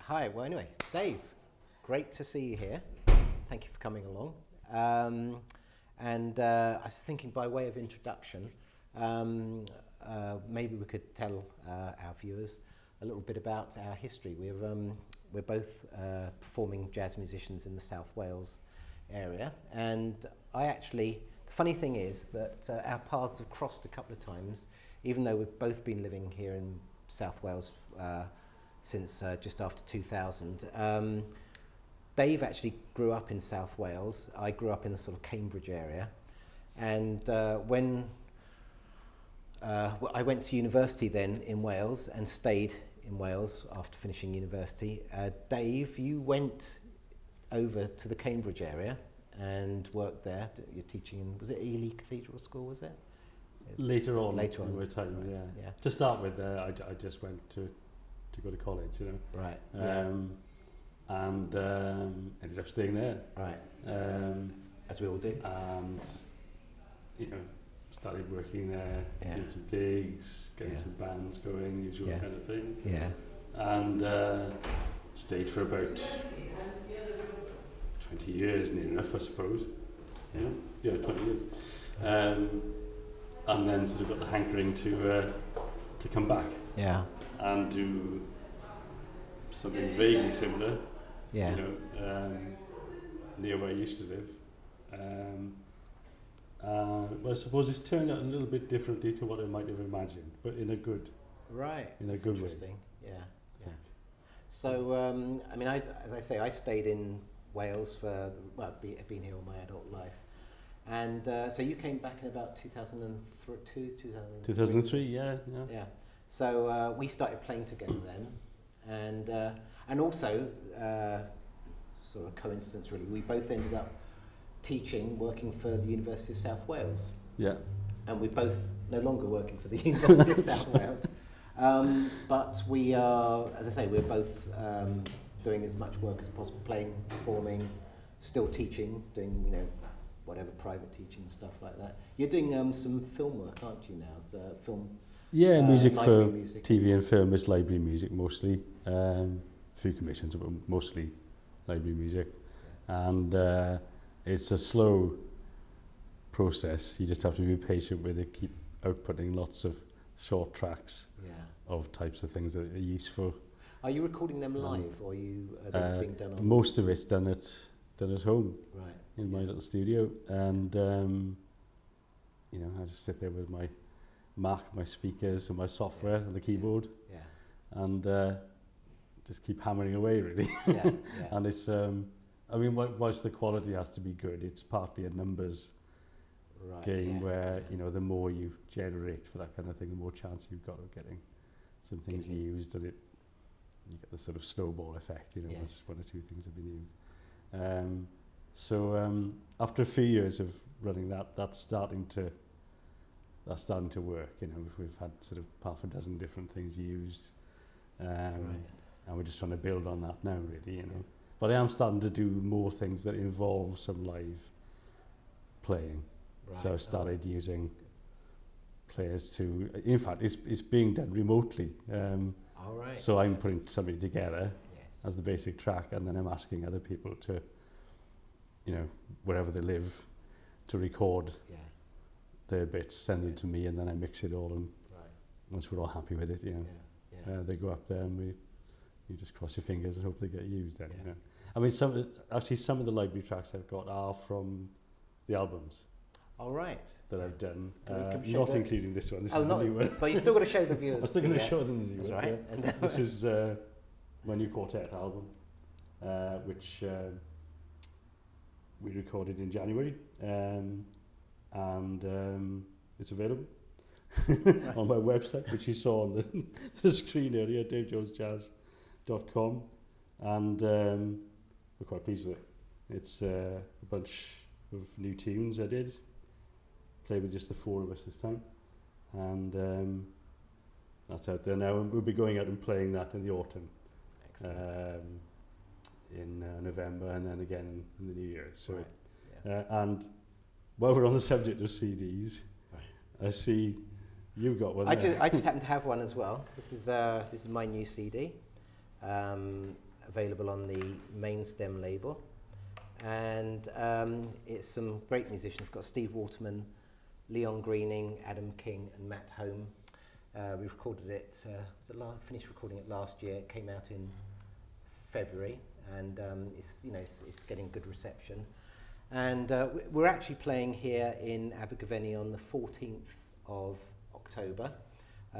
Hi, well anyway, Dave, great to see you here. Thank you for coming along. I was thinking by way of introduction, maybe we could tell our viewers a little bit about our history. We're both performing jazz musicians in the South Wales area, and the funny thing is that our paths have crossed a couple of times, even though we've both been living here in South Wales since just after 2000. Dave actually grew up in South Wales. I grew up in the sort of Cambridge area, and when I went to university then in Wales and stayed in Wales after finishing university, Dave, you went over to the Cambridge area and worked there. You're teaching in, was it Ely Cathedral School, was it? Later on. Later on. Over time, right. yeah. To start with, I just went to go to college, you know. Right. And ended up staying there. Right. As we all do. And, you know, started working there, Yeah. doing some gigs, getting some bands going, usual Yeah. kind of thing. Yeah. And stayed for about 20 years, near enough, I suppose. Yeah, 20 years. And then sort of got the hankering to come back. Yeah. And do something vaguely similar. Yeah. You know, near where I used to live. Well, I suppose it's turned out a little bit differently to what I might have imagined, but in a good, Right. in a That's good way. interesting. Yeah. Yeah. So, I mean, as I say, I stayed in Wales for, well, I've been here all my adult life. And so you came back in about 2002, 2003? 2003, yeah. Yeah. So we started playing together then. And also, sort of coincidence really, we both ended up teaching, working for the University of South Wales. Yeah. And we're both no longer working for the University of South Wales. But we are, as I say, we're both doing as much work as possible, playing, performing, still teaching, doing, you know, whatever private teaching and stuff like that. You're doing some film work, aren't you now? So film. Yeah, music for music TV and film is library music mostly. Few commissions, but mostly library music. Yeah. And it's a slow process. You just have to be patient with it, keep outputting lots of short tracks of types of things that are useful. Are you recording them live, or are they being done on? Most of it's done at home, Right. in my little studio, and you know, I just sit there with my Mac, my speakers, and my software and the keyboard, and just keep hammering away, really. Yeah. And it's, I mean, whilst the quality has to be good, it's partly a numbers game where, you know, the more you generate for that kind of thing, the more chance you've got of getting some things used, and you get the sort of snowball effect, you know, once one or two things have been used. So after a few years of running that's starting to work. You know, we've had sort of half a dozen different things used, and we're just trying to build on that now, really. You know, but I am starting to do more things that involve some live playing. Right. So I've started using players to. In fact, it's being done remotely. All right. So I'm putting something together as the basic track, and then I'm asking other people to, you know, wherever they live, to record their bits, send them to me, and then I mix it all, and once we're all happy with it, you know, they go up there, and you just cross your fingers and hope they get used then. You know? I mean, some of the library tracks I've got are from the albums. All right. That I've done, not including this one. This is the new one. But you still got to show the viewers. I'm still going to show them the new That's one. Right. Yeah. This is my new quartet album, which we recorded in January, and it's available on my website, which you saw on the screen earlier, davejonesjazz.com, and we're quite pleased with it. It's a bunch of new tunes I did, played with just the four of us this time, and that's out there now, and we'll be going out and playing that in the autumn. In November, and then again in the new year. So, and while we're on the subject of CDs, I see you've got one. I just happen to have one as well. This is my new CD, available on the Main Stem label, and it's some great musicians. It's got Steve Waterman, Leon Greening, Adam King, and Matt Home. We recorded it. Finished recording it last year. It came out in February, and it's getting good reception. And we're actually playing here in Abergavenny on the 14th of October.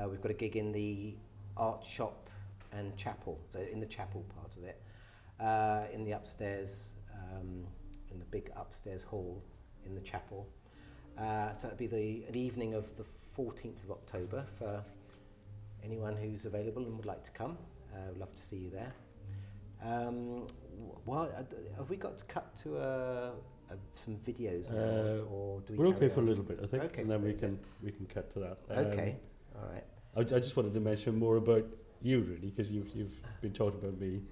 We've got a gig in the art shop and chapel, so in the chapel part of it, in the upstairs, in the big upstairs hall in the chapel. So it'll be the evening of the 14th of October for anyone who's available and would like to come. We'd love to see you there. Well, have we got to cut to some videos now, or do we? We're okay for a little bit, I think, okay, and then we can cut to that. Okay, all right. I just wanted to mention more about you, really, because you've been talking about me,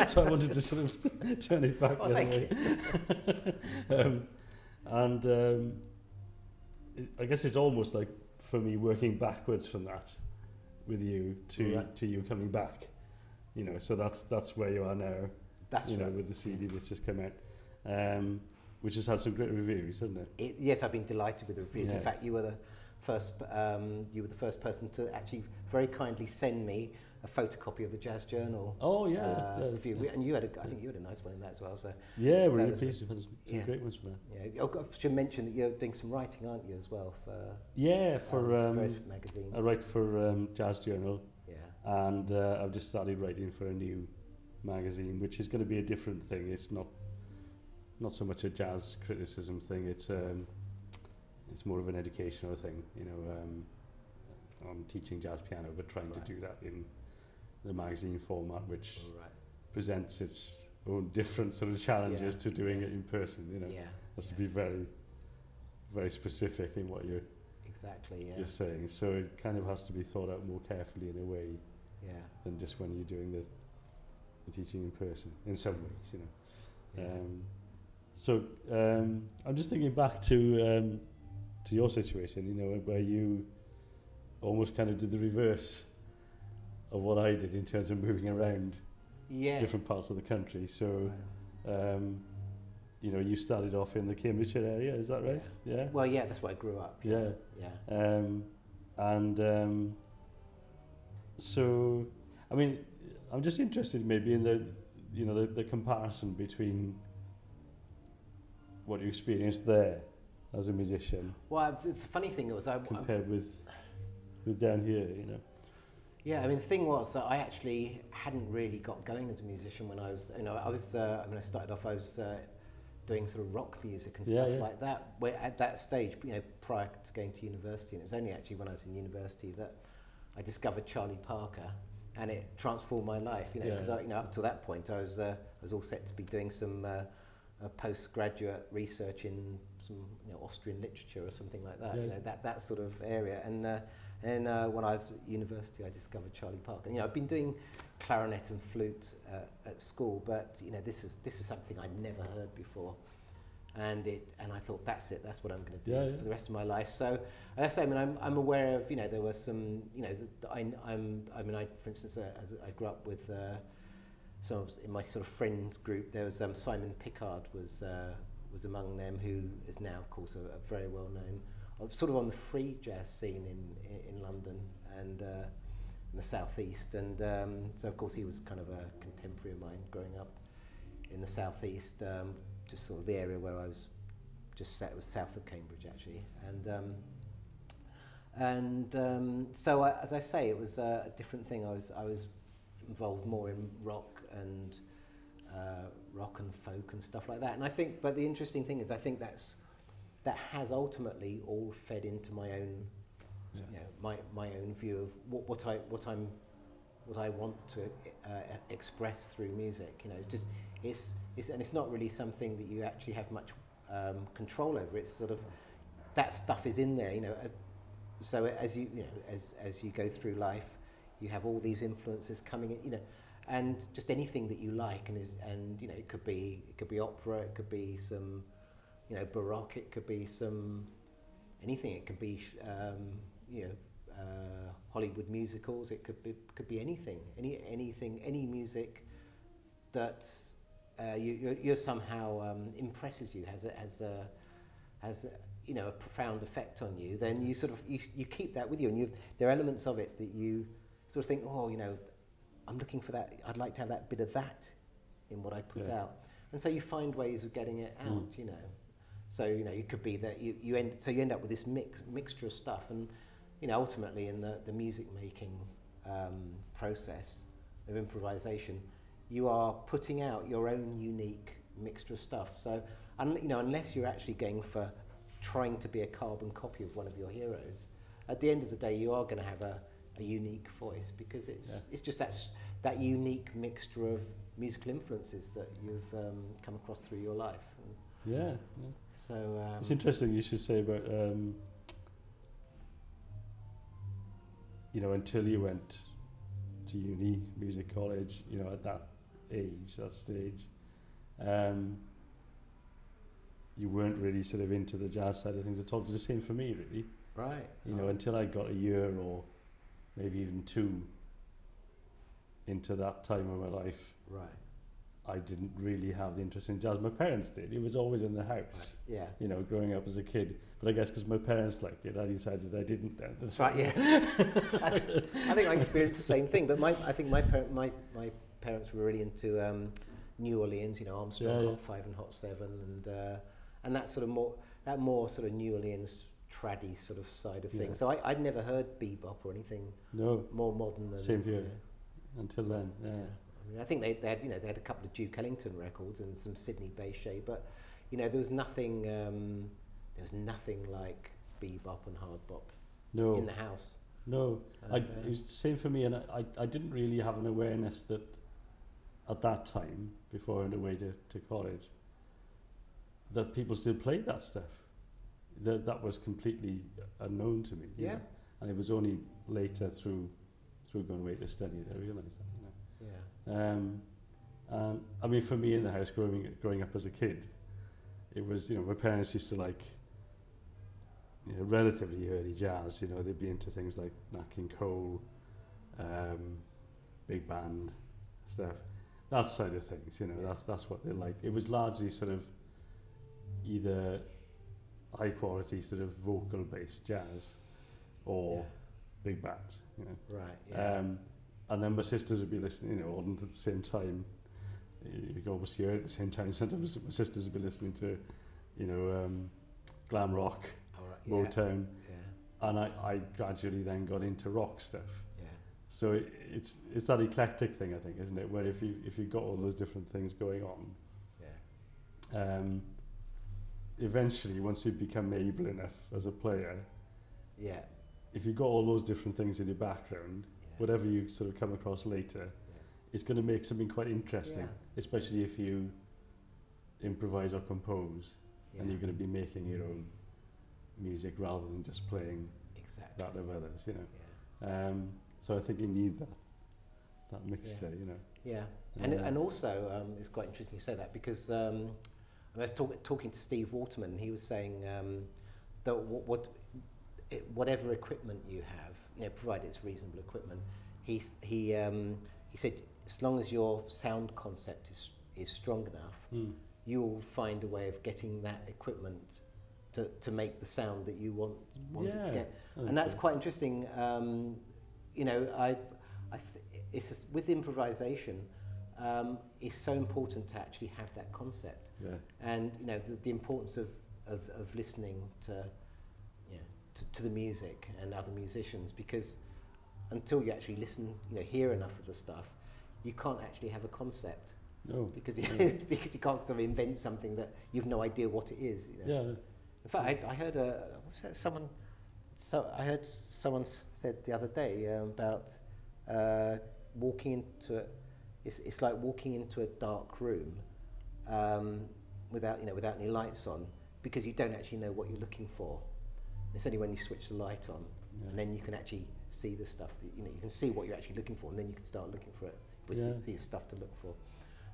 so I wanted to sort of turn it back. Oh, thank you. I guess it's almost like for me working backwards from that with you to you coming back. So that's where you are now. That's right. With the CD that's just come out, which has had some great reviews, hasn't it? Yes, I've been delighted with the reviews. Yeah. In fact, you were the first person to actually very kindly send me a photocopy of the Jazz Journal. Oh yeah, review. yeah. And I think you had a nice one in that as well. So yeah, so really pleased. We've had some great ones for that. Yeah, I should mention that you're doing some writing, aren't you, as well for various magazines. I write for Jazz Journal. Yeah. And I've just started writing for a new magazine, which is going to be a different thing. It's not so much a jazz criticism thing. It's more of an educational thing. I'm teaching jazz piano, but trying to do that in the magazine format, which presents its own different sort of challenges to doing it in person. Has to be very, very specific in what you're you're saying. So it kind of has to be thought out more carefully in a way than just when you're doing the teaching in person, in some ways, So I'm just thinking back to your situation, where you almost kind of did the reverse of what I did in terms of moving around different parts of the country. So, you started off in the Cambridgeshire area, is that right? Yeah. Well, yeah, that's where I grew up. Yeah. So, I mean, I'm just interested maybe in the comparison between what you experienced there as a musician. Well, the funny thing was compared with down here, Yeah, I mean, the thing was that I actually hadn't really got going as a musician when I was, when I started off, I was doing sort of rock music and stuff like that. Where at that stage, prior to going to university, and it was only actually when I was in university that I discovered Charlie Parker, and it transformed my life. Because up to that point, I was all set to be doing some postgraduate research in some Austrian literature or something like that. That sort of area. And when I was at university, I discovered Charlie Parker. I've been doing clarinet and flute at school, but this is something I'd never heard before, and I thought that's what I'm going to do for the rest of my life. So I'm aware of there were some for instance as I grew up with in my sort of friend group there was Simon Pickard was among them, who is now of course a very well known sort of on the free jazz scene in London and in the southeast, and so of course he was kind of a contemporary of mine growing up in the southeast, just sort of the area where I was it was south of Cambridge actually, so as I say, it was a different thing. I was involved more in rock and folk and stuff like that, and I think, but the interesting thing is I think that has ultimately all fed into my own, my own view of what I want to express through music. It's not really something that you actually have much control over. It's sort of that stuff is in there, So as you go through life, you have all these influences coming in, and just anything that you like, and it could be opera, it could be some. Baroque, it could be anything. It could be, Hollywood musicals. It could be anything, any music that you're somehow impresses you, has a you know, a profound effect on you, then you sort of you keep that with you, and there are elements of it that you sort of think, oh, you know, I'm looking for that. I'd like to have that bit of that in what I put out, and so you find ways of getting it out. You know, so you know, it could be that you end up with this mixture of stuff, and you know, ultimately in the music making process of improvisation, you are putting out your own unique mixture of stuff. So, you know, unless you're actually going for trying to be a carbon copy of one of your heroes, at the end of the day, you are going to have a unique voice, because it's just that unique mixture of musical influences that you've come across through your life. Yeah. So it's interesting you should say about you know, until you went to uni, music college, you know, at that age, that stage, you weren't really sort of into the jazz side of things at all. It's the same for me, really. Right. You know, until I got a year or maybe even 2 into that time of my life, right, I didn't really have the interest in jazz. My parents did. It was always in the house. Right. Yeah. You know, growing up as a kid. But I guess because my parents liked it, I decided I didn't then. That's right. Yeah. I think I experienced the same thing. But I think my parents were really into New Orleans. You know, Armstrong, Hot 5 and Hot 7, and that sort of more sort of New Orleans traddy sort of side of things. So I'd never heard bebop or anything more modern than same here. You know, until then. Yeah. I mean, I think they had a couple of Duke Ellington records and some Sidney Bechet, but you know, there was nothing like bebop and hard bop in the house. No, it was the same for me, and I didn't really have an awareness that at that time, before I went away to college, that people still played that stuff. That was completely unknown to me. You know? And it was only later through going away to study that I realised that. You know. Yeah. And I mean, for me in the house, growing up as a kid, it was, you know, my parents used to like, you know, relatively early jazz. You know, they'd be into things like Nat King Cole, big band stuff, that side of things. You know, that's what they liked. It was largely sort of either high quality sort of vocal based jazz or big bands. You know, right. Yeah. And then my sisters would be listening, you know, all at the same time. You could almost hear it at the same time. Sometimes my sisters would be listening to, you know, glam rock, Motown, and I gradually then got into rock stuff. Yeah. So it's that eclectic thing, I think, isn't it? Where if you got all those different things going on, eventually, once you become able enough as a player, if you've got all those different things in your background, whatever you sort of come across later, it's going to make something quite interesting, especially if you improvise or compose, and you're going to be making your own music rather than just playing that of others, you know. So I think you need that mixture, you know. Yeah, and also it's quite interesting you say that, because I was talking to Steve Waterman, and he was saying that whatever equipment you have, you know, provided it's reasonable equipment, he said as long as your sound concept is strong enough, you'll find a way of getting that equipment to make the sound that you wanted to get. And that's quite interesting. You know, it's just, with improvisation, it's so important to actually have that concept. And you know, the importance of listening to the music and other musicians, because until you actually listen, you know, hear enough of the stuff, you can't actually have a concept. No. Because you can't sort of invent something that you've no idea what it is. You know? Yeah. In fact, I heard someone said the other day about walking into it's like walking into a dark room without any lights on, because you don't actually know what you're looking for. It's only when you switch the light on, and then you can actually see the stuff that, you know, you can see what you're actually looking for, and then you can start looking for it. See stuff to look for.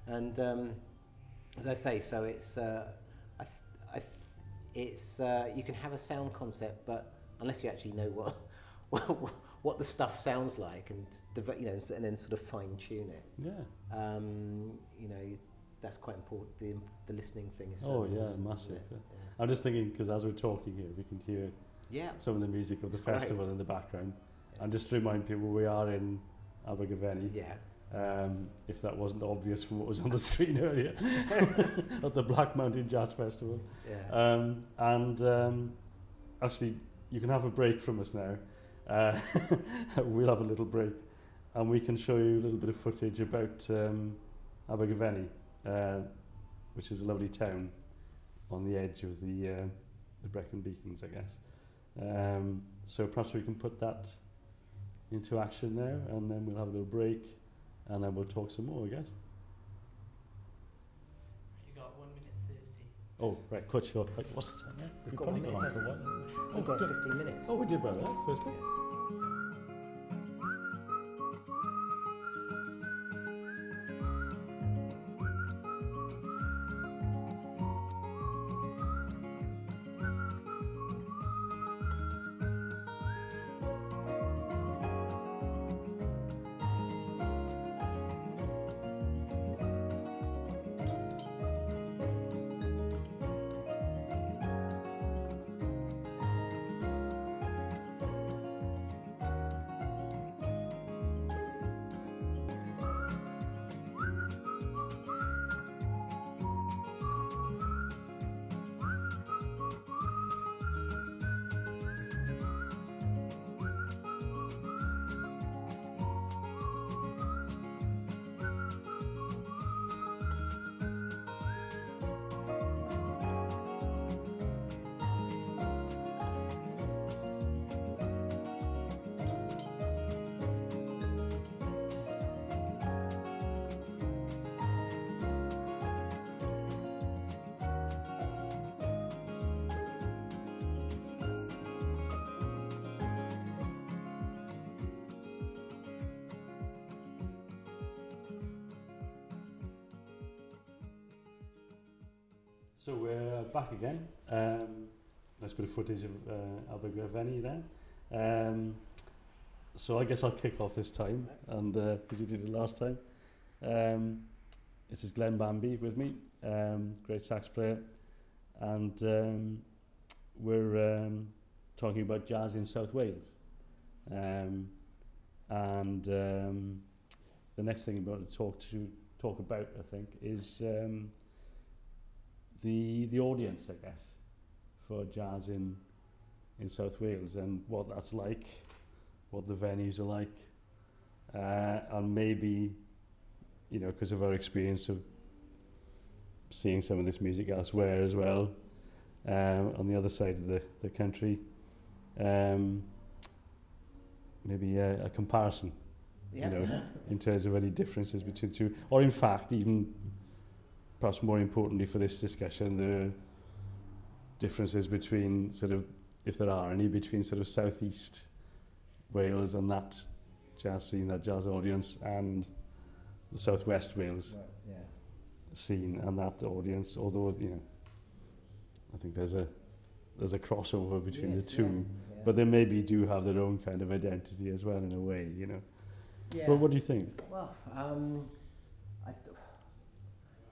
And as I say, so it's you can have a sound concept, but unless you actually know what the stuff sounds like, and you know, and then sort of fine tune it. Yeah. You know, that's quite important. The listening thing is so Oh yeah, important, massive. isn't it? Yeah. I'm just thinking, because as we're talking here, we can hear some of the music of the festival in the background. And just to remind people, we are in Abergavenny. Yeah. If that wasn't obvious from what was on the screen earlier, at the Black Mountain Jazz Festival. Yeah. Actually, you can have a break from us now. We'll have a little break, and we can show you a little bit of footage about Abergavenny, which is a lovely town on the edge of the Brecon Beacons, I guess. So perhaps we can put that into action now, and then we'll have a little break, and then we'll talk some more, I guess. You got 1 minute 30. Oh, right, cut short. Like, what's the time now? We've probably got gone on for a while. We've got 15 minutes. Oh, we did about that first bit. So we're back again. Nice bit of footage of Abergavenny there. So I guess I'll kick off this time, and because we did it last time. This is Glenn Bambi with me, great sax player, and we're talking about jazz in South Wales. And the next thing I'm going to talk about, I think, is the audience, I guess, for jazz in South Wales, and what that's like, what the venues are like, and maybe, you know, because of our experience of seeing some of this music elsewhere as well, on the other side of the country, maybe a comparison, you know, in terms of any differences between the two, or in fact, even perhaps more importantly for this discussion, the differences between sort of, if there are any, between sort of southeast Wales and that jazz scene, that jazz audience, and the southwest Wales scene and that audience. Although, you know, I think there's a crossover between the two, but they maybe do have their own kind of identity as well in a way, you know. Yeah. But what do you think? Well,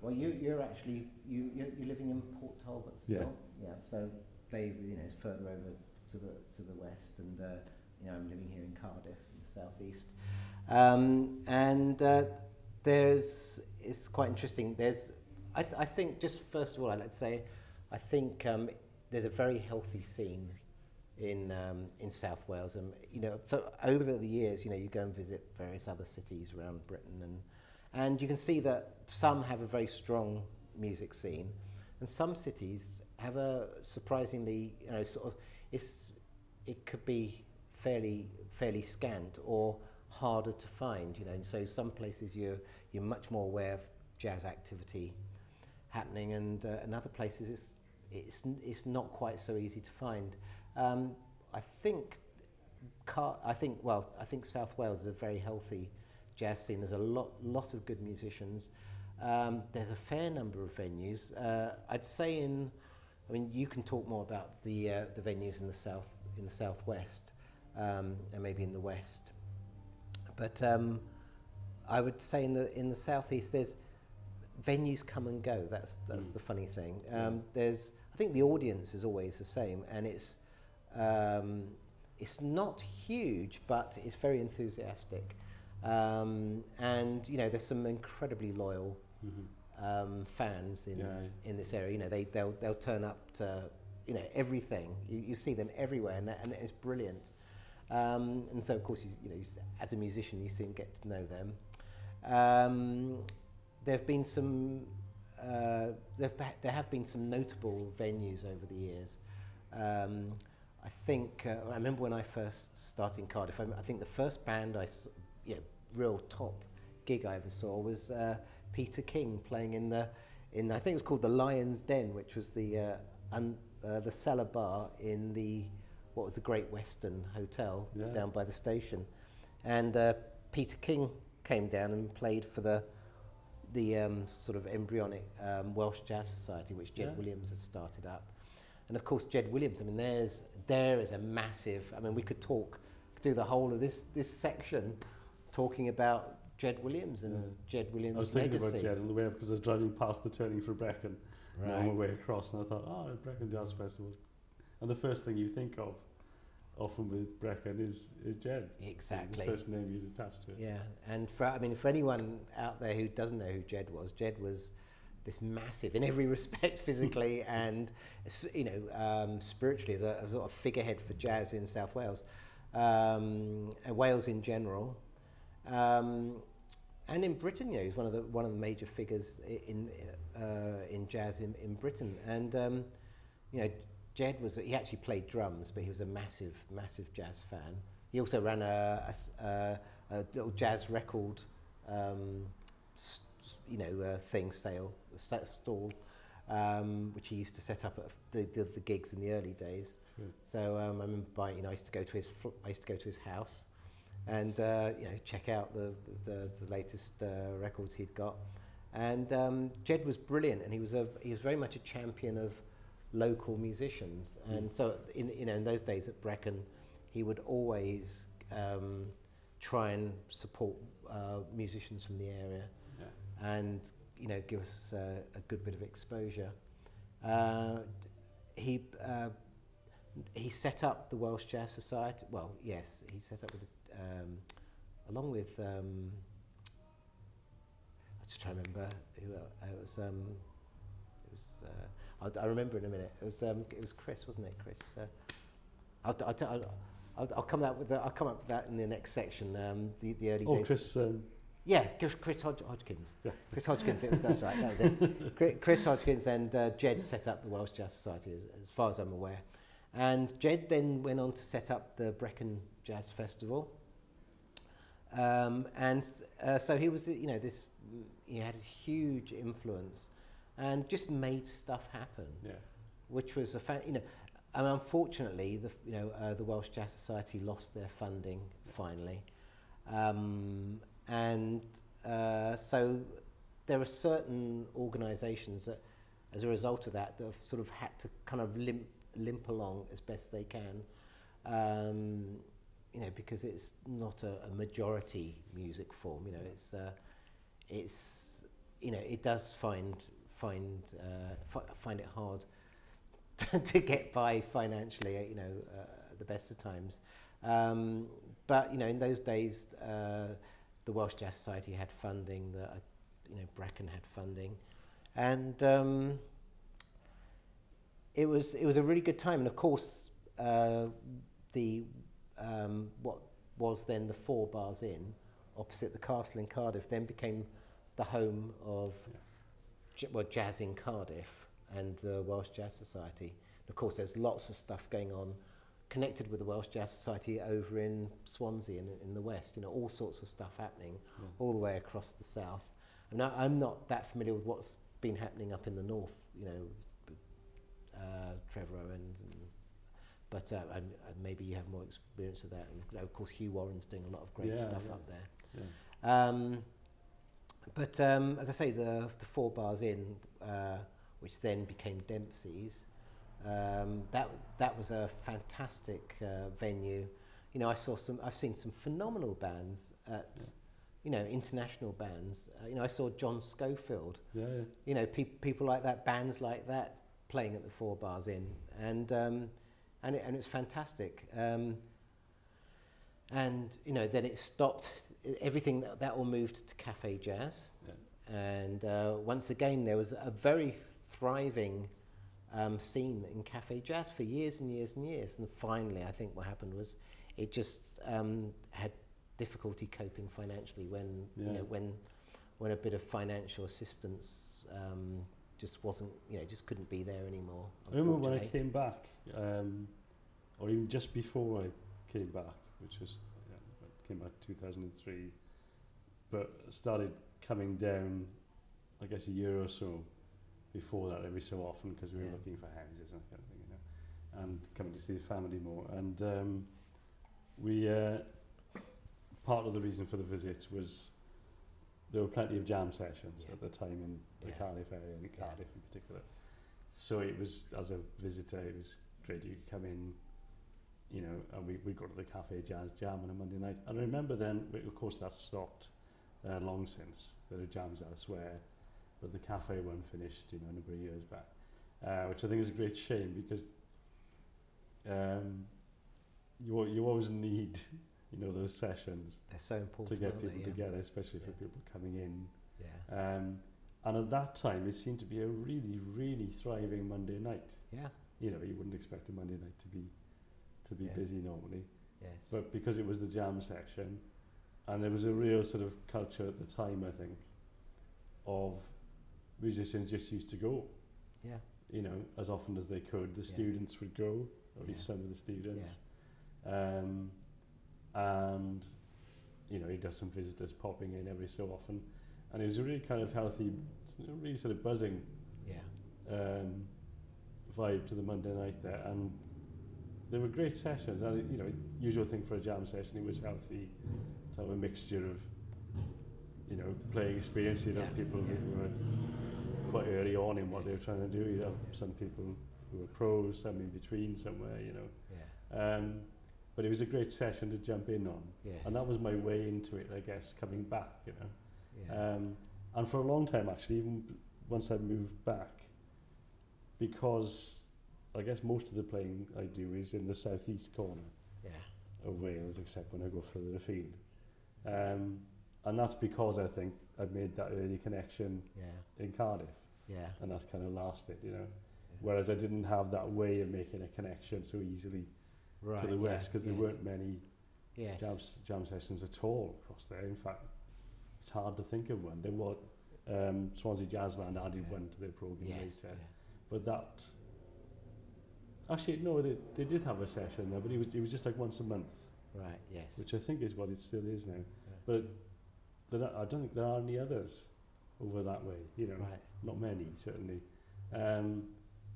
well, you're actually you're living in Port Talbot still. Yeah. So Dave, you know, is further over to the west, and you know, I'm living here in Cardiff, in the southeast. It's quite interesting. I think, just first of all, I'd say, I think there's a very healthy scene in South Wales, and you know, so over the years, you know, you go and visit various other cities around Britain, and you can see that some have a very strong music scene, and some cities have a surprisingly, you know, sort of, it could be fairly scant or harder to find, you know. And so some places you're much more aware of jazz activity happening, and in other places it's not quite so easy to find. I think South Wales is a very healthy jazz scene. There's a lot of good musicians. There's a fair number of venues. I'd say I mean, you can talk more about the venues in the southwest. and maybe in the west. But I would say in the southeast, there's venues come and go. That's the funny thing. I think the audience is always the same, and it's not huge, but it's very enthusiastic. And there's some incredibly loyal fans in this area. They'll turn up to everything. You see them everywhere, and it's brilliant. And so of course as a musician you soon get to know them. There have been some notable venues over the years. I think I remember when I first started in Cardiff. I think the first band real top gig I ever saw was Peter King playing in I think it was called the Lion's Den, which was the cellar bar in the Great Western Hotel down by the station, and Peter King came down and played for the sort of embryonic Welsh Jazz Society, which Jed Williams had started up. And of course Jed Williams, I mean, there is a massive, I mean, we could do the whole of this section talking about Jed Williams and Jed Williams' legacy. I was thinking about Jed on the way up because I was driving past the turning for Brecon on my way across, and I thought, Brecon Jazz Festival. And the first thing you think of, often with Brecon, is Jed. Exactly. The first name you'd attach to it. Yeah, and for anyone out there who doesn't know who Jed was this massive, in every respect, physically and spiritually, as a sort of figurehead for jazz in South Wales, and Wales in general, and in Britain. He's one of the major figures in jazz in Britain, and Jed he actually played drums, but he was a massive jazz fan. He also ran a little jazz record stall, which he used to set up at the gigs in the early days. Sure. So I remember I used to go to his house, and check out the latest records he'd got. And Jed was brilliant, and he was very much a champion of local musicians. And so in those days at Brecon, he would always try and support musicians from the area, and give us a good bit of exposure. He set up the Welsh Jazz Society. Well, yes, he set up with along with I'm just trying to remember who it was. I'll remember in a minute. It was Chris, wasn't it? Chris. I'll come up with that in the next section. The early days. Chris. Chris Hodgkins. Yeah. Chris Hodgkins. That's right. That was it. Chris Hodgkins and Jed set up the Welsh Jazz Society, as far as I'm aware. And Jed then went on to set up the Brecon Jazz Festival. So he was, he had a huge influence, and just made stuff happen. Yeah. Which was and unfortunately, the Welsh Jazz Society lost their funding finally. So there are certain organisations that, as a result of that, have sort of had to kind of limp along as best they can, because it's not a majority music form. It does find it hard to get by financially, at the best of times. But in those days, the Welsh Jazz Society had funding. Brecon had funding, and it was a really good time. And of course, what was then the 4 Bars Inn, opposite the Castle in Cardiff, then became the home of jazz in Cardiff and the Welsh Jazz Society. And of course, there's lots of stuff going on connected with the Welsh Jazz Society over in Swansea in the west. All sorts of stuff happening all the way across the south. And I'm not that familiar with what's been happening up in the north, Trevor Owens, but maybe you have more experience of that. And of course, Hugh Warren's doing a lot of great stuff up there. Yeah. But as I say, the 4 Bars Inn, which then became Dempsey's, that was a fantastic venue. you know, I've seen some phenomenal bands at, you know, international bands. You know, I saw John Schofield. Yeah. You know, people like that, bands like that, playing at the Four Bars Inn, and it's fantastic. And you know, then it stopped. Everything that all moved to Cafe Jazz, and once again there was a very thriving scene in Cafe Jazz for years and years and years. And finally, I think what happened was it just had difficulty coping financially when you know when a bit of financial assistance just wasn't, you know, just couldn't be there anymore. I remember when I came back, or even just before I came back, which was I came back 2003, but started coming down, I guess, a year or so before that, every so often, because we were looking for houses and that kind of thing, you know, and coming to see the family more. And we part of the reason for the visits was there were plenty of jam sessions at the time in the Cardiff area, and Cardiff in particular. So it was, as a visitor, it was great. You could come in, you know, and we'd go to the Cafe Jazz Jam on a Monday night. And I remember then, of course, that stopped long since. There are jams elsewhere, but the cafe one finished, you know, a number of years back, which I think is a great shame, because you always need, you know, those sessions. They're so important to get people together, especially for people coming in. Yeah. And at that time, it seemed to be a really, really thriving Monday night. Yeah. You know, you wouldn't expect a Monday night to be busy normally. Yes. But because it was the jam section, and there was a real sort of culture at the time, I think, of musicians just used to go. Yeah. You know, as often as they could. The students would go, or at least some of the students. Yeah. And, you know, you'd have some visitors popping in every so often. And it was a really kind of healthy, really sort of buzzing vibe to the Monday night there. And they were great sessions. And, you know, usual thing for a jam session, it was healthy to have a mixture of, you know, playing experience. You'd have people who were quite early on in what they were trying to do. You'd have some people who were pros, some in between somewhere, you know. Yeah. But it was a great session to jump in on. Yes. And that was my way into it, I guess, coming back, you know. Yeah. And for a long time, actually, even once I moved back, because I guess most of the playing I do is in the southeast corner of Wales, except when I go further afield. And that's because I think I've made that early connection in Cardiff. Yeah. And that's kind of lasted, you know. Yeah. Whereas I didn't have that way of making a connection so easily to the west, because there weren't many jam sessions at all across there. In fact, it's hard to think of one. There was Swansea Jazzland added one to their programme later, but that actually no, they did have a session there, but it was just like once a month. Right. Yes. Which I think is what it still is now. Yeah. But I don't think there are any others over that way. You know, not many certainly.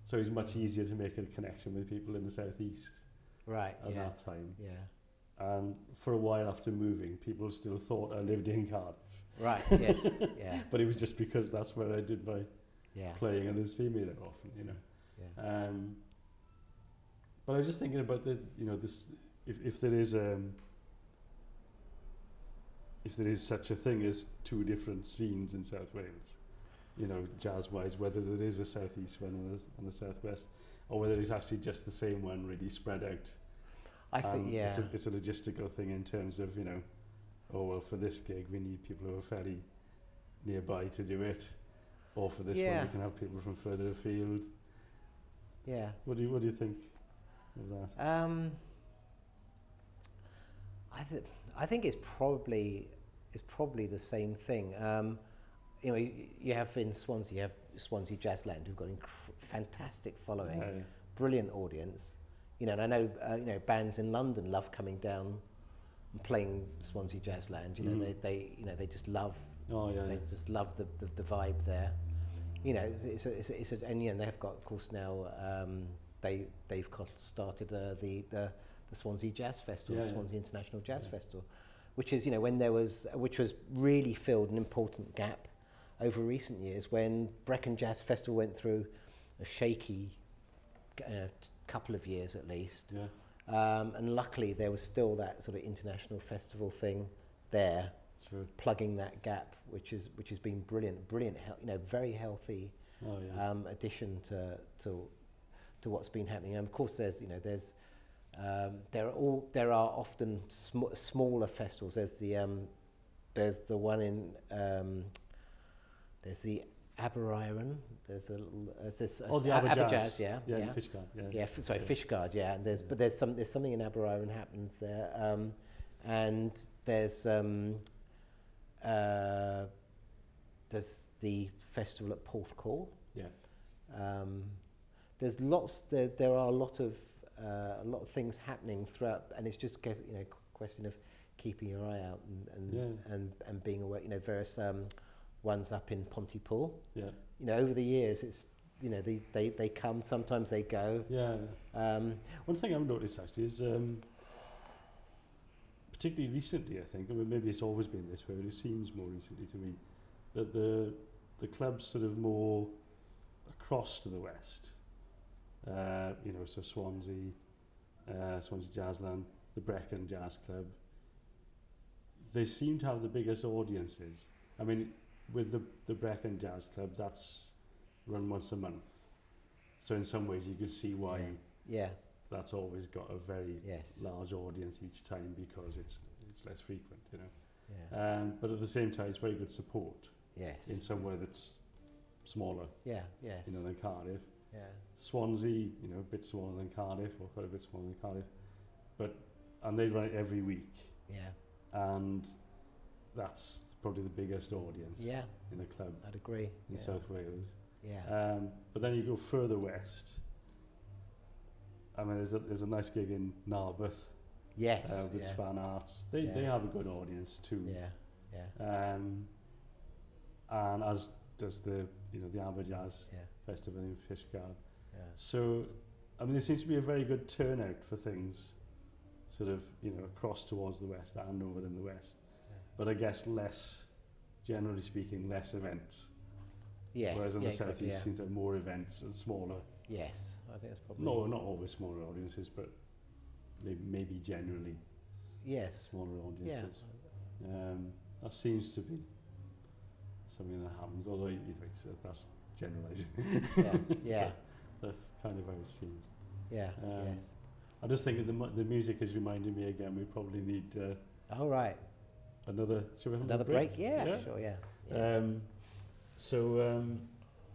So it's much easier to make a connection with people in the southeast. Right, at that time. Yeah. And for a while after moving, people still thought I lived in Cardiff. Right, yes, yeah. But it was just because that's where I did my playing, and they'd see me there often, you know. Yeah. But I was just thinking about the, you know, this, if there is such a thing as two different scenes in South Wales, you know, jazz-wise, whether there is a southeast one and a southwest, or whether it's actually just the same one really spread out. I think, it's a logistical thing in terms of, you know, oh, well, for this gig we need people who are fairly nearby to do it, or for this one we can have people from further afield. Yeah. What do you think of that? I think it's probably the same thing. You know, you have in Swansea, you have Swansea Jazzland, who've got fantastic following, brilliant audience. You know, and I know you know, bands in London love coming down and playing Swansea Jazzland. You know, they just love. They just love the vibe there. You know, and you know, they've got, of course, now they've started the Swansea Jazz Festival, the Swansea International Jazz Festival, which is, you know, which was really filled an important gap over recent years when Brecon Jazz Festival went through a shaky couple of years at least. Yeah. And luckily there was still that sort of international festival thing there, Sure. plugging that gap, which has been brilliant, very healthy Oh, yeah. addition to what's been happening. And of course, there are often smaller festivals. There's the one in there's the Aberaeron. There's the Aberjazz, yeah, Fishguard, Fishguard, yeah. And there's something in Aberaeron happens there, and there's the festival at Porthcawl. Yeah. There's there are a lot of things happening throughout, and it's just question of keeping your eye out and being aware. Various ones up in Pontypool. Yeah. Over the years, it's they come. Sometimes they go. Yeah. One thing I've noticed actually is, particularly recently, I think, maybe it's always been this way, but it seems more recently to me, that the club's sort of more across to the west. So Swansea Jazzland, the Brecon Jazz Club, they seem to have the biggest audiences. I mean, with the Brecon Jazz Club, that's run once a month. So in some ways you could see why that's always got a very large audience each time, because it's less frequent, Yeah. But at the same time, it's very good support. Yes. In somewhere that's smaller. Yeah. Yes. Than Cardiff. Yeah. Swansea, a bit smaller than Cardiff, or quite a bit smaller than Cardiff, and they run it every week. Yeah. And that's probably the biggest audience. Yeah. In a club. I'd agree. In South Wales. Yeah. But then you go further west. I mean, there's a nice gig in Narberth. Yes. With Span Arts. They have a good audience too. Yeah. Yeah. And as does the Aberjazz Festival in Fishguard. Yeah. So, I mean, there seems to be a very good turnout for things, sort of, across towards the west and over in the west. Yeah. But I guess generally speaking, less events. Yes. Whereas in the southeast, seem to have more events and smaller. Yes, I think that's probably. No, not always smaller audiences, but maybe generally. Yes. Smaller audiences. Yeah. That seems to be something that happens, although that's generalising. Yeah. That's kind of how it seems. Yeah. Yes. I just think the music is reminding me again. We probably need. All right. Another. Shall we have another break? Yeah. Sure. Yeah. So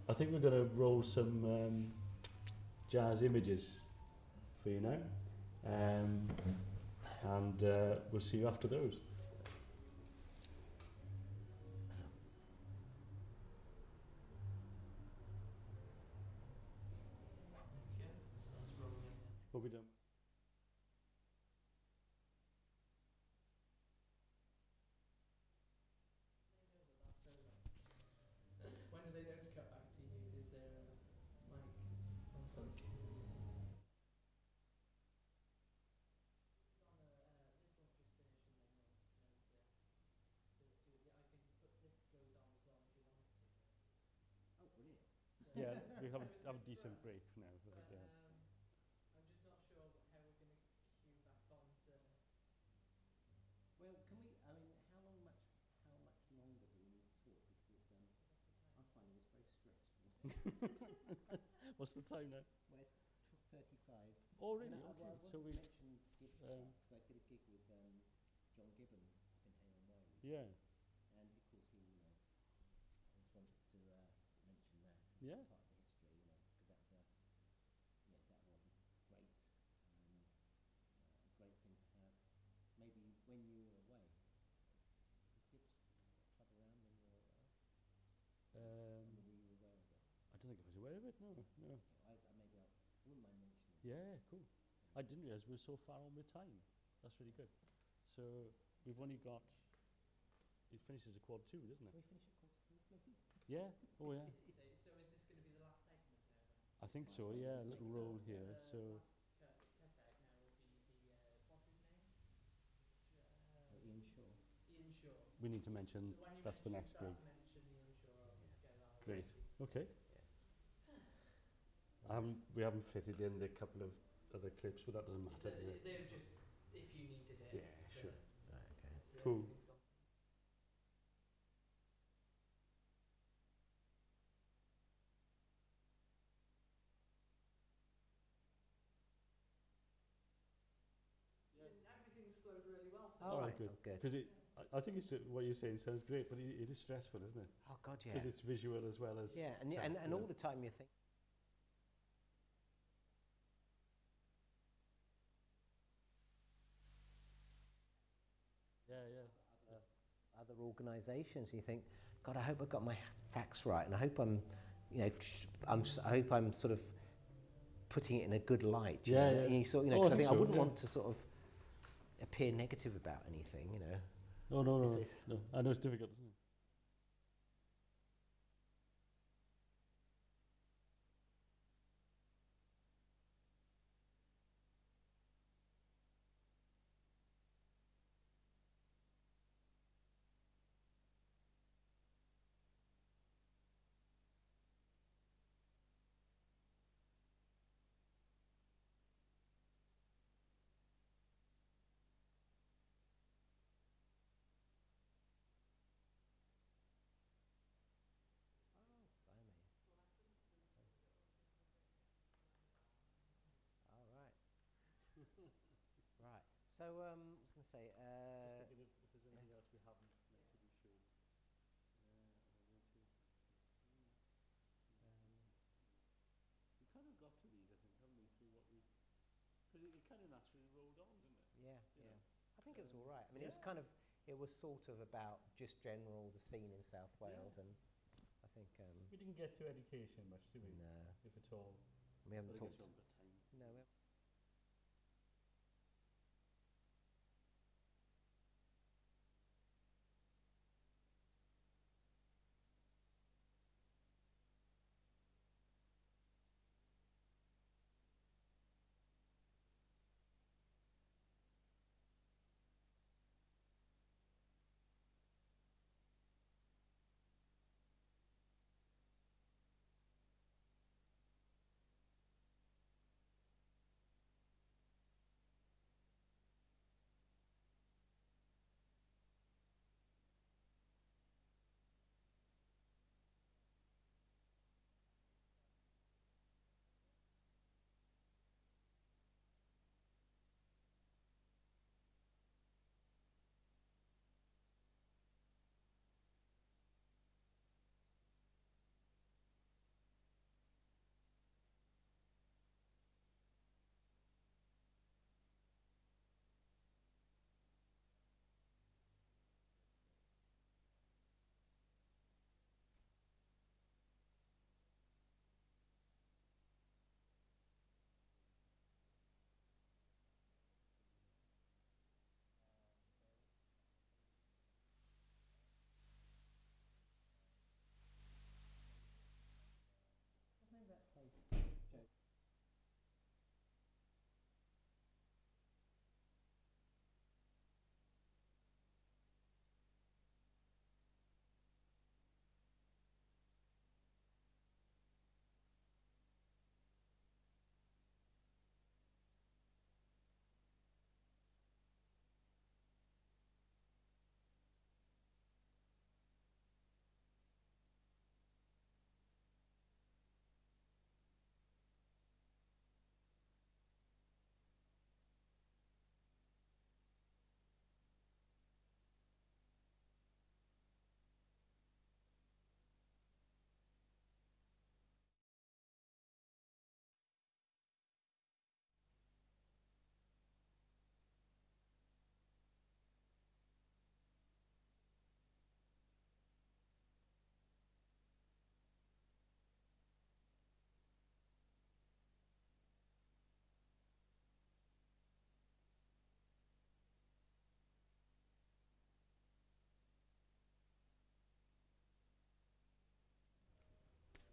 I think we're going to roll some jazz images for you now, and we'll see you after those. We'll be done. When do they know to cut back to you? Is there awesome? This is on this won't just finish and then I can put this goes on as long as you want it to. Oh, brilliant. So Yeah, we have a decent break now. I'm just not sure how we're going to cue back on to. Well, can we? I mean, how much longer do we need to talk? Because I'm finding this very stressful. What's the time now? Well, it's 12:35. Oh, really? I Okay. wanted So to we. mention Gibbs because I did a gig with John Gibbon up in Hay on Wye. Yeah. And of course he, I just wanted to mention that as part of the history, because that was that was a great, great thing to have. Maybe when you were away, was Gibbs club around when you were away? Were you aware of it? I don't think I was aware of it. No. I wouldn't mind mentioning. Yeah, cool. I didn't realise we were so far on with time. That's really good. So we've only got. It finishes at 1:45, doesn't it? Can we finish at 1:45, please? Yeah. Oh, yeah. So is this going to be the last segment now then? I think so. Yeah, a little roll here. So. Last cutout now will be the what's his name? Ian Shaw. Ian Shaw. We need to mention So when you that's the next gig. mention Ian Shaw, get that Great. ready. Okay. We haven't fitted in the couple of other clips, but that doesn't matter, does it? They're just if you needed it. Yeah, sure. Right, okay. Cool. Everything's gone. Everything's flowed really well. So All right, good. oh, good. Because I think it's what you're saying sounds great, but it is stressful, isn't it? Oh God, yeah. Because it's visual as well as Yeah, and all the time you think. Yeah, yeah. Other organisations, and you think, God, I hope I got my facts right, and I hope I'm, you know, I hope I'm sort of putting it in a good light. You know? Yeah. And you sort, you know, Oh, 'cause I I think I think so, wouldn't yeah. want to sort of appear negative about anything, you know. No. It's- No. I know it's difficult, isn't it? Blimey. All right. Right. So I was going to say. Just thinking if there's anything else we haven't mentioned, we should. We kind of got to these, I think, haven't we, through what we... Because it kind of naturally rolled on, didn't it? Yeah, You yeah. know? I think it was all right. I mean, it was Yeah. kind of, it was sort of about just general the scene in South Wales, and I think We didn't get to education much, did we? no, If at all. we haven't But I talked. guess we haven't got time. No, we haven't. What's the name of that place, Joe?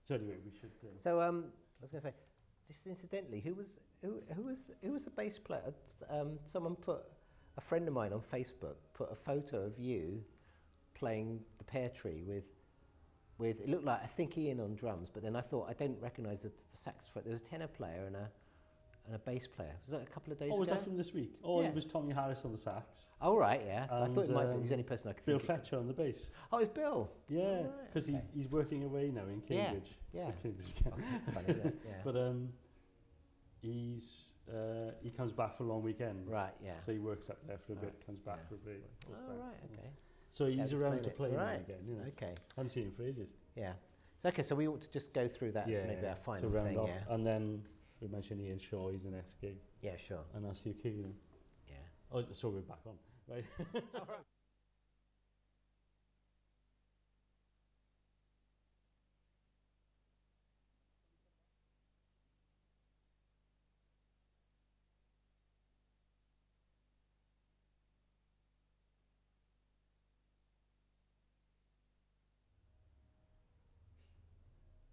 So anyway, we should... So I was going to say, just incidentally, who was the bass player? Someone put, a friend of mine on Facebook put a photo of you playing the pear tree with it looked like, I think, Ian on drums, but then I thought I don't recognise the saxophone. There was a tenor player and and a bass player. Was that a couple of days Oh, ago? was that from this week? Oh, Yeah. it was Tommy Harris on the sax. Oh, right, yeah. I And, thought it might be. He's the only person I could Bill think of. Fletcher on the bass. Oh, it's Bill. Yeah, Oh, right, because okay. he's working away now in Yeah, Cambridge. yeah. Cambridge. Funny, isn't it? Yeah. But he comes back for long weekends. Right, yeah. So he works up there for a bit, Right, comes back yeah. for a bit. goes Oh, back, right, you know. okay. So he's Gavin's around playing to it. play now Right. again, you know. Okay, Haven't seen him for ages. yeah. So, okay, so we ought to just go through that as maybe our final to round thing, off. yeah. And then we mentioned Ian Shaw, he's the next gig. Yeah, sure. And that's you, Keegan. Yeah. Oh, so we're back on, right?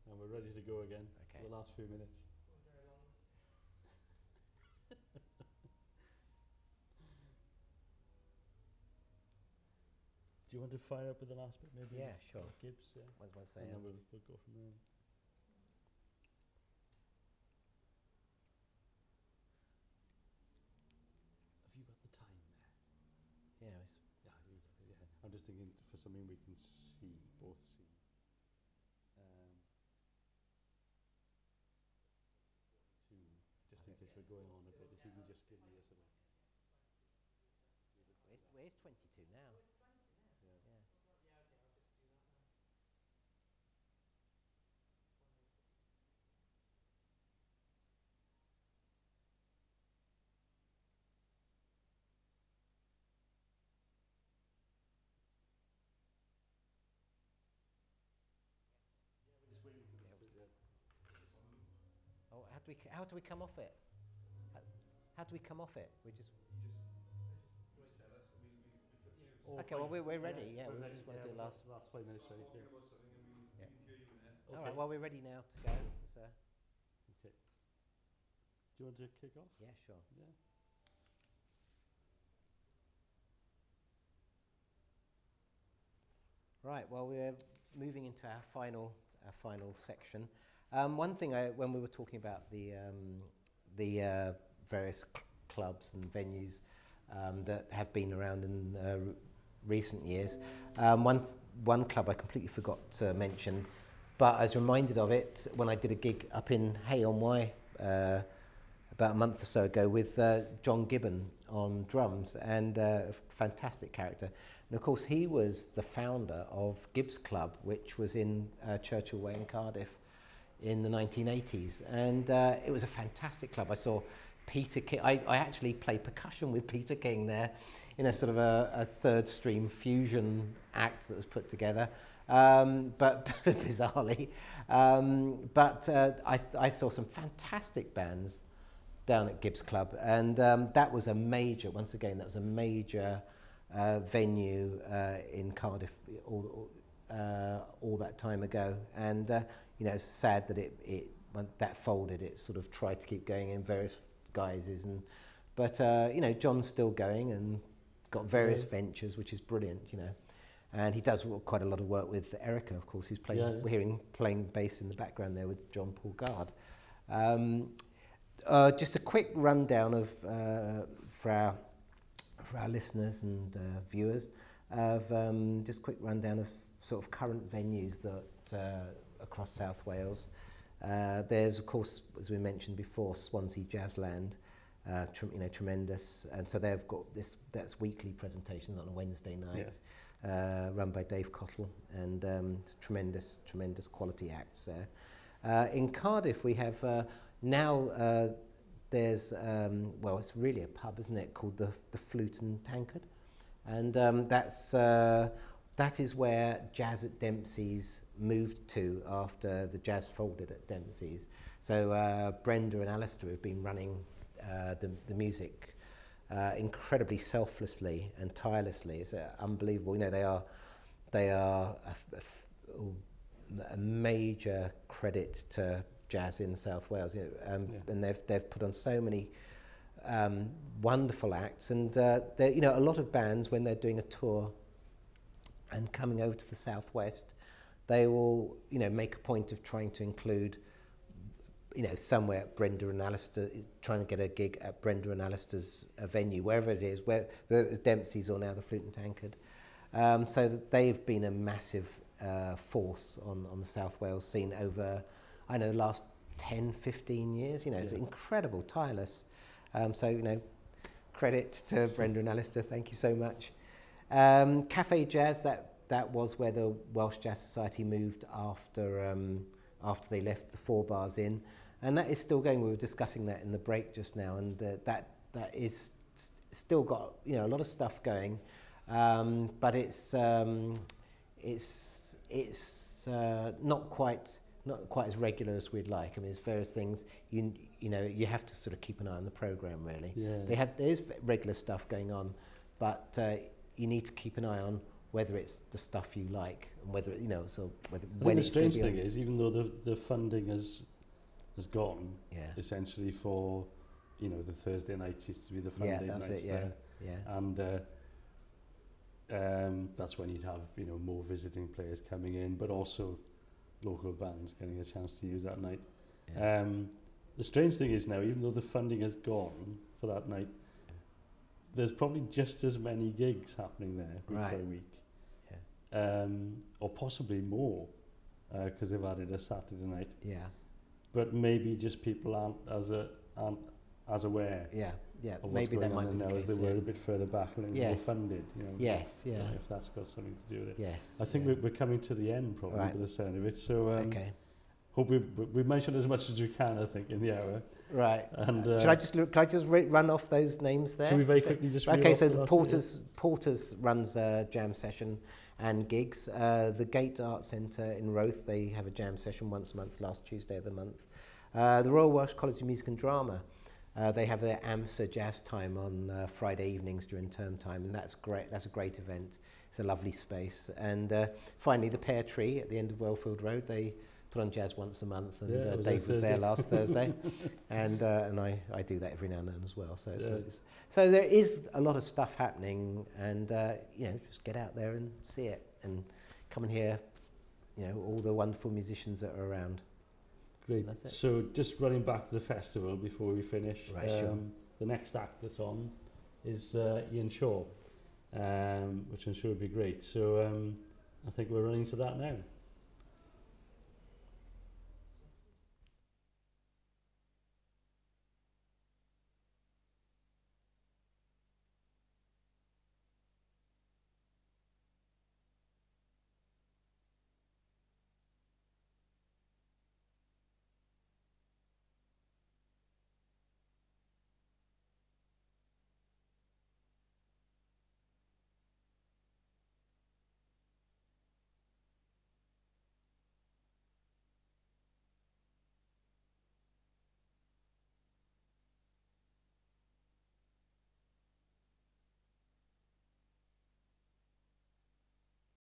And we're ready to go again Okay. for the last few minutes. Very long ones. Do you want to fire up with the last bit, maybe? Yeah, with sure. Gibbs, yeah. What was I And then saying? we'll go from there. Have you got the time there? Yeah, it's, Yeah, you got it, yeah. I'm just thinking for something we can see, both see. Two, just in case we're going on a bit, if you can just give me a sort of... where's 22 now? Yeah. Yeah. We're just waiting for this to... Oh, how do we come off it? How do we come off it? We just... Just tell us. We put you. Oh, Okay, well, fine. we're ready, yeah, we're we ready, just want to do the last... last 5 minutes, right? Talking Yeah. about something and we Yeah. can hear you in there. All right, well, we're ready now to go. So, Okay. Do you want to kick off? yeah, sure. Yeah. Right, well, we're moving into our final section. One thing, when we were talking about the various clubs and venues that have been around in recent years, one club I completely forgot to mention, but I was reminded of it when I did a gig up in Hay-on-Wye about a month or so ago with John Gibbon on drums, and a fantastic character. And of course, he was the founder of Gibbs Club, which was in Churchill Way in Cardiff in the 1980s. And it was a fantastic club. I saw Peter King. I actually played percussion with Peter King there in a sort of a third stream fusion act that was put together. But bizarrely. I saw some fantastic bands down at Gibbs Club, and that was a major, once again, that was a major venue in Cardiff all that time ago. And you know, it's sad that when that folded. It sort of tried to keep going in various guises, but you know, John's still going and got various ventures, which is brilliant, you know. And he does quite a lot of work with Erica, of course, who's playing. We're hearing playing bass in the background there with John Paul Guard. Just a quick rundown of for our listeners and viewers of just a quick rundown of sort of current venues that across South Wales. There's, of course, as we mentioned before, Swansea Jazzland, you know, tremendous, and so they've got that's weekly presentations on a Wednesday night, run by Dave Cottle, and tremendous quality acts there. In Cardiff, we have now there's well, it's really a pub, isn't it, called the Flute and Tankard, and that is where Jazz at Dempsey's moved to after the Jazz folded at Dempsey's. So Brenda and Alistair have been running the music incredibly selflessly and tirelessly. It's unbelievable. You know, they are a major credit to jazz in South Wales. You know, and they've put on so many wonderful acts, and you know, a lot of bands, when they're doing a tour and coming over to the southwest, they will, you know, make a point of trying to include you know, somewhere at Brenda and Alistair, trying to get a gig at Brenda and Alistair's venue, wherever it is, whether it was Dempsey's or now the Flute and Tankard. So that they've been a massive force on the South Wales scene over, I know, the last 10, 15 years. You know, it's incredible, tireless. So, you know, credit to Brenda and Alistair, thank you so much. Cafe Jazz, that was where the Welsh Jazz Society moved after they left the 4 Bars Inn, and that is still going. We were discussing that in the break just now, and that is still got, you know, a lot of stuff going, but it's not quite as regular as we'd like. I mean, there's various things you know, you have to sort of keep an eye on the program, really. Yeah. There is regular stuff going on, but you need to keep an eye on whether it's the stuff you like, and whether, you know, so whether I when think the it's going strange to be thing is, even though the funding has gone, Yeah. essentially for, you know, the Thursday nights used to be the Friday that's nights it, there, yeah. and that's when you'd have, you know, more visiting players coming in, but also local bands getting a chance to use that night. Yeah. The strange thing is now, even though the funding has gone for that night, there's probably just as many gigs happening there week by week, or possibly more, because they've added a Saturday night. Yeah. But maybe just people aren't as aware. Yeah. Of Maybe what's that going might on be the now, as case. they were a bit further back when it was more funded. You know. Yes. I Yeah. don't know if that's got something to do with it. Yes. I think we're coming to the end probably by the sound of it. So Okay. hope we mentioned as much as we can, I think, in the hour. Right. And Can I just run off those names there? So we very quickly just okay. So the the Porters runs a jam session and gigs. The Gate Art Centre in Roath, they have a jam session once a month, last Tuesday of the month. The Royal Welsh College of Music and Drama, they have their AMSA Jazz Time on Friday evenings during term time, and that's great. That's a great event. It's a lovely space. And finally, the Pear Tree at the end of Wellfield Road, they put on jazz once a month, and Dave was there last Thursday, and I do that every now and then as well. So there is a lot of stuff happening, and you know, just get out there and see it, and come and hear, you know, all the wonderful musicians that are around. Great. So just running back to the festival before we finish, Right, sure. the next act that's on is Ian Shaw, which I'm sure will be great. So I think we're running to that now.